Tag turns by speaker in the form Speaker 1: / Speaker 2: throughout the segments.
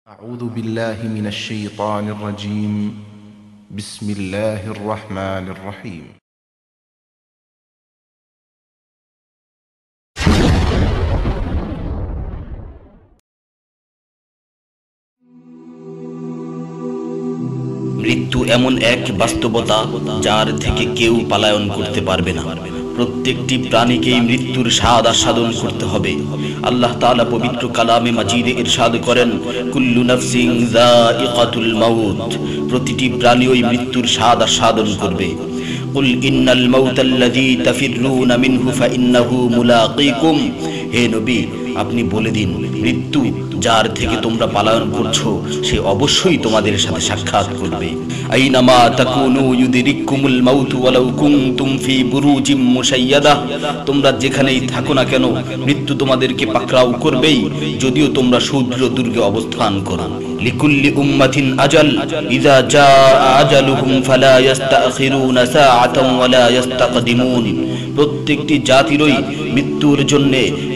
Speaker 1: أعوذ بالله من الشيطان الرجيم بسم الله الرحمن الرحيم
Speaker 2: মৃত্যু এমন এক বাস্তবতা যার থেকে কেউ পলায়ন করতে পারবে না। প্রত্যেকটি প্রাণীকেই মৃত্যুর স্বাদ আস্বাদন করতে হবে। আল্লাহ তাআলা পবিত্র কালামে মাজিদে ইরশাদ করেন, কুল্লু নাফসিন যায়িকাতুল মাউত, প্রতিটি প্রাণী ওই মৃত্যুর স্বাদ আস্বাদন করবে। কুল ইন্নাল মাউতাল্লাযী তাফিররুনা মিনহু ফাইন্নাহু মুলাকীকুম, হে নবী আপনি বলে দিন, মৃত্যু যার থেকে তোমরা পলায়ন করছো সে অবশ্যই তোমাদের সাথে সাক্ষাৎ করবে। আইনামা তাকুনু ইউদরিকুমুল মাউত ওয়ালাউ কুনতুম ফি বুরুজিম মুশাইয়াদাহ, তোমরা যেখানেই থাকো না কেন মৃত্যু তোমাদেরকে পাকড়াও করবেই, যদিও তোমরা সুদৃঢ় দুর্গে অবস্থান করো। লিকুল্লি উম্মাতিন আজাল ইযা জাআ আজালুহুম ফালা ইস্তাখিরুনা সাআতান ওয়ালা ইস্তাকদিমুন, প্রত্যেকটি জাতিরই মৃত্যুর জন্য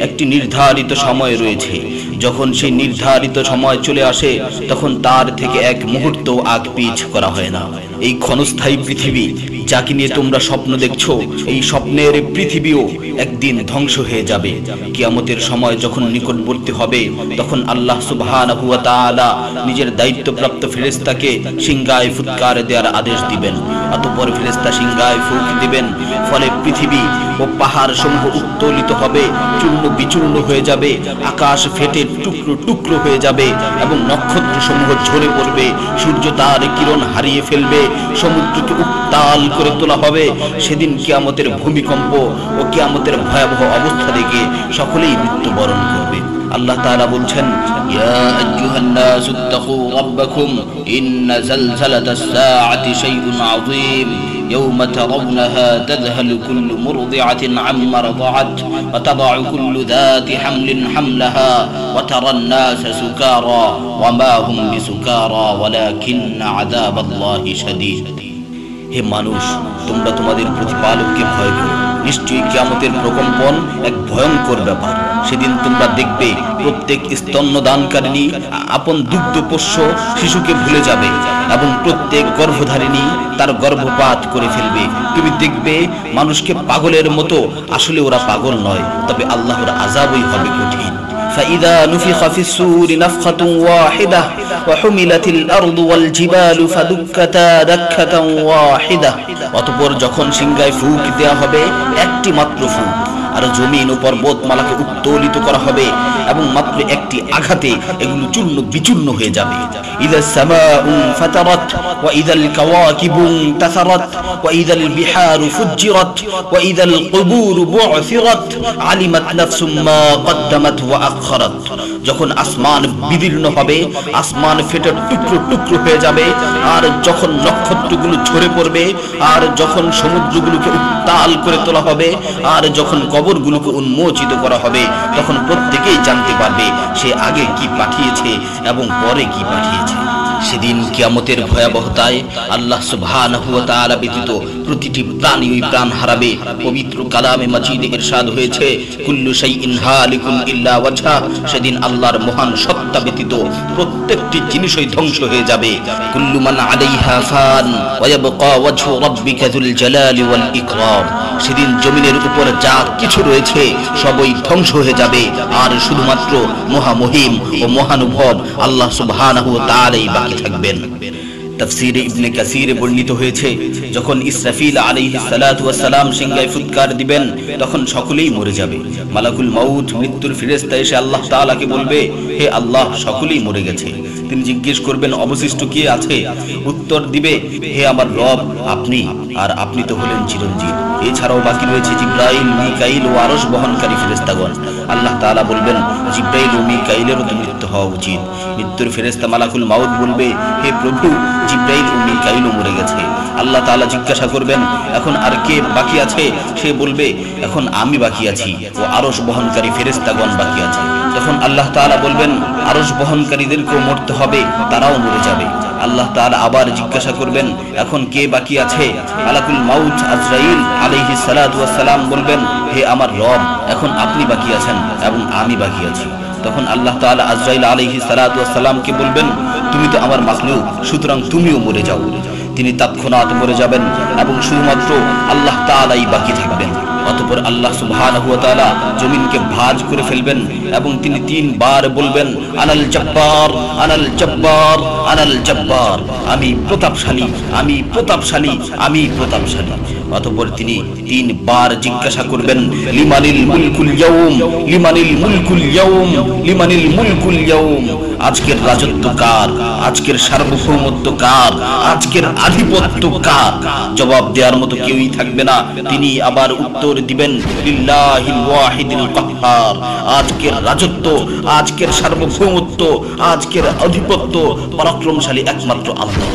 Speaker 2: একটি নির্ধারিত সময় রয়েছে। যখন সেই নির্ধারিত সময় চলে আসে তখন তার থেকে এক মুহূর্ত আগ পিছ করা হয় না। এই ক্ষণস্থায়ী পৃথিবী যাকে নিয়ে তোমরা স্বপ্ন দেখছো, এই স্বপ্নের পৃথিবীও একদিন ধ্বংস হয়ে যাবে। কিয়ামতের সময় যখন নিকটবর্তী হবে তখন আল্লাহ সুবহানাহু ওয়া তাআলা নিজের দায়িত্বপ্রাপ্ত ফেরেশতাকে সিংহায় ফুৎকার দেওয়ার আদেশ দিবেন। অতঃপর ফেরেশতা সিংহায় ফুঁক দিবেন, ফলে পৃথিবী ও পাহাড় সমূহ উত্তোলিত হবে, চূর্ণ বিচূর্ণ হয়ে যাবে, আকাশ ফেটে টুকরো টুকরো হয়ে যাবে এবং নক্ষত্র সমূহ ঝরে পড়বে, সূর্য তার কিরণ হারিয়ে ফেলবে, সমুদ্রকে উত্তাল করে তোলা হবে। সেদিন কিয়ামতের ভূমিকম্প ও কিয়ামতের ভয়াবহ অবস্থা দেখে সকলেই মৃত্যুবরণ করবে। আল্লাহ তাআলা বলছেন, ইয়া আইয়ুহান নাসু ইত্তাকু রাব্বাকুম ইন্না যালযালাতাস সাআতি শাইউন আযীম ইয়াওমা তারাউনাহা তাযহালু কুল্লু মুরদিআতিন আম্মা রাদাআত ওয়া তাদাউ কুল্লু যাতি হামলিন হামলাহা ওয়া তারান নাসা সুকারা ওয়া মা হুম বিসুকারা ওয়ালাকিন্না আযাবাল্লাহি শাদীদ। হে মানুষ, তোমরা তোমাদের প্রতিপালককে ভয় করো, নিশ্চয়ই কিয়ামতের প্রকম্পন এক ভয়ঙ্কর ব্যাপার। সেদিন তোমরা দেখবে প্রত্যেক স্তন্যদানকারিণী আপন দুগ্ধপোষ্য শিশুকে ভুলে যাবে এবং প্রত্যেক গর্ভধারিণী তার গর্ভপাত করে ফেলবে। তুমি দেখবে মানুষকে পাগলের মতো, আসলে ওরা পাগল নয়, তবে আল্লাহর আযাবই হবে কঠিন। فإذا نفخ في الصور نفخة واحدة وحملت الأرض والجبال فدكتا دكة واحدة, অতঃপর যখন সিংহায় ফুঁক দেয়া হবে একটি মাত্র ফুঁক, আর জমিন ও পর্বতমালাকে উত্তোলিত করা হবে এবং মাত্র একটি আঘাতে এগুলো চূর্ণ বিচূর্ণ হয়ে যাবে। ইযাস সামাউ ফাতারাত ওয়া ইযাল কাওয়াকিবু তাসারাত ওয়া ইযাল বিহারু ফুজ্জিরাত ওয়া ইযাল কুবুর বু'সিরাত আলিমাত নাফসুম মা কদ্দামাত ওয়া আখখারাত, যখন আসমান বিদীর্ণ হবে, আসমান ফেটে টুকরো টুকরো হয়ে যাবে, আর যখন নক্ষত্রগুলো ঝরে পড়বে, আর যখন সমুদ্রগুলোকে উত্তাল করে তোলা হবে, আর যখন কবরগুলোকে উন্মোচিত করা হবে, তখন প্রত্যেকেই জানতে পারবে সে আগে কি পাঠিয়েছে এবং পরে কি পাঠিয়েছে। সেদিন কিয়ামতের ভয়াবহতায় আল্লাহ সুবহানাহু ওয়া তাআলা ব্যতীত প্রতিটি প্রাণী ওই প্রাণ হারাবে। পবিত্র কালামে মাজিদে ইরশাদ হয়েছে, কুল্লু শাইইন হালিকুন ইল্লা ওয়াজহা, সেদিন আল্লাহর মহান সত্তা ব্যতীত প্রত্যেকটি জিনিসই ধ্বংস হয়ে যাবে। কুল্লু মান আলাইহা ফান ওয়া ইয়াবকা ওয়াজহু রাব্বিকা যুল জালালি ওয়াল ইকরাম, সেদিন জমিনের উপর যা কিছু রয়েছে সবই ধ্বংস হয়ে যাবে, আর শুধুমাত্র মহামহিম ও মহানুভব আল্লাহ সুবহানাহু ওয়া তাআলাই বাকি থাকবেন। তাফসীরে ইবনে কাসীরে বর্ণিত হয়েছে, যখন ইসরাফিল আলাইহিস সালাতু ওয়াস সালাম সিংহায় ফুৎকার দিবেন তখন সকলেই মরে যাবে। মালাকুল মাউত মৃত্যুর ফেরেশতা এসে আল্লাহ তাআলাকে বলবে, হে আল্লাহ, সকলেই মরে গেছে। তিনি জিজ্ঞেস করবেন, অবশিষ্ট কে আছে? উত্তর দিবে, হে আমার রব, আপনি, আর আপনি তো হলেন চিরঞ্জীব। এছাড়াও বাকি রয়েছে জিবরাইল, মিকাইল ও আরশ বহনকারী ফেরেশতাগণ। আল্লাহ তাআলা বলবেন, জিবরাইল ও মিকাইলেরও তো মৃত্যু হওয়া উচিত। মৃত্যুর ফেরেশতা মালাকুল মাউত বলবে, হে প্রভু, জিবরাইল ও মিকাইলও মরে গেছে। আল্লাহ তাআলা জিজ্ঞাসা করবেন, এখন আর কে বাকি আছে? সে বলবে, এখন আমি বাকি আছি ও আরশ বহনকারী ফেরেশতাগণ বাকি আছে। তখন আল্লাহ তাআলা বলবেন, আরশ বহনকারীদেরকেও মরতে হবে, তারাও মরে যাবে। আল্লাহ তাআলা আবার জিজ্ঞাসা করবেন, এখন কে বাকি আছে? মালাকুল মাউত আজরাইল আলাইহিস সালাতু ওয়াস সালাম বলবেন, হে আমার রব, এখন আপনি বাকি আছেন এবং আমি বাকি আছি। তখন আল্লাহ তাআলা আজরাইল আলাইহিস সালাতু ওয়াস সালামকে বলবেন, তুমি তো আমার মাখলুক, সুতরাং তুমিও মরে যাও। তিনি তৎক্ষণাৎ মরে যাবেন এবং শুধুমাত্র আল্লাহ তাআলাই বাকি থাকবেন। অতঃপর আল্লাহ সুবহানাহু ওয়া তাআলা জমিনকে ভাঁজ করে ফেলবেন এবং তিনি 3 বার বলবেন, আনাল জব্বার, আনাল জব্বার, আনাল জব্বার, আমি প্রতাপশালী, আমি প্রতাপশালী, আমি প্রতাপশালী। অতঃপর তিনি 3 বার জিজ্ঞাসা করবেন, লিমানিল মুলকুল ইয়াউম, লিমানিল মুলকুল ইয়াউম, লিমানিল মুলকুল ইয়াউম, আজকের রাজত্ব কার, আজকের সার্বভৌমত্ব কার, আজকের আধিপত্য কার? জবাব দেওয়ার মতো কেউই থাকবে না। তিনি আবার উত্তর দিবেন, লিল্লাহিল ওয়াহিদিল কাহ্হার, আজকের রাজত্ব, আজকের সার্বভৌমত্ব, আজকের আধিপত্য পরাক্রমশালী একমাত্র আল্লাহ।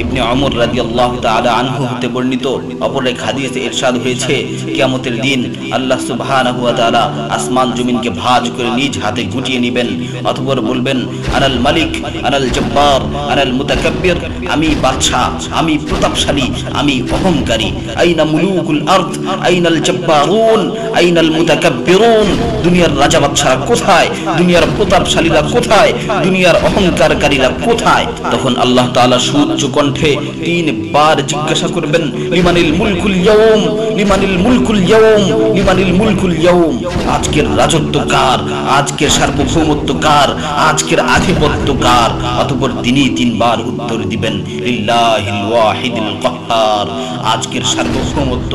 Speaker 2: ইবনে ওমর রাদিয়াল্লাহু তাআলা আনহু হতে বর্ণিত অপর এক হাদিসে ইরশাদ হয়েছে, কিয়ামতের দিন আল্লাহ সুবহানাহু ওয়া তাআলা আসমান জমিনকে ভাঁজ করে নিজ হাতে গুটিয়ে নেবেন। অতঃপর বলবেন, আনাল মালিক, আনাল জব্বার, আনাল মুতাকাব্বির, আমি বাদশা, আমি প্রতাপশালী, আমি অহংকারী। আইনা মুলুকুল আরদ, আইনাল জব্বারুন, আইনাল মুতাকাব্বিরুন, দুনিয়ার রাজা বাদশারা কোথায়, দুনিয়ার প্রতাপশালীরা কোথায়, দুনিয়ার অহংকারকারীরা কোথায়? তখন আল্লাহ তাআলা সুউচ্চ কণ্ঠে 3 বার জিজ্ঞাসা করবেন, লিমানিল মুলকুল ইয়াউম, লিমানিল মুলকুল ইয়াউম, লিমানিল মুলকুল ইয়াউম, আজকের রাজত্ব কার, আজকের সার্বভৌমত্ব কার, আজকের আধিপত্য কার? অতঃপর তিনি 3 বার উত্তর দিবেন, লিল্লাহিল ওয়াহিদিল কাহ্হার, আজকের সার্বভৌমত্ব,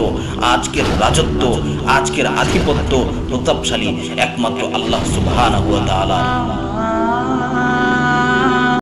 Speaker 2: আজকের রাজত্ব, আজকের আধিপত্য প্রতাপশালী একমাত্র আল্লাহ সুবহানাহু ওয়া তাআলা।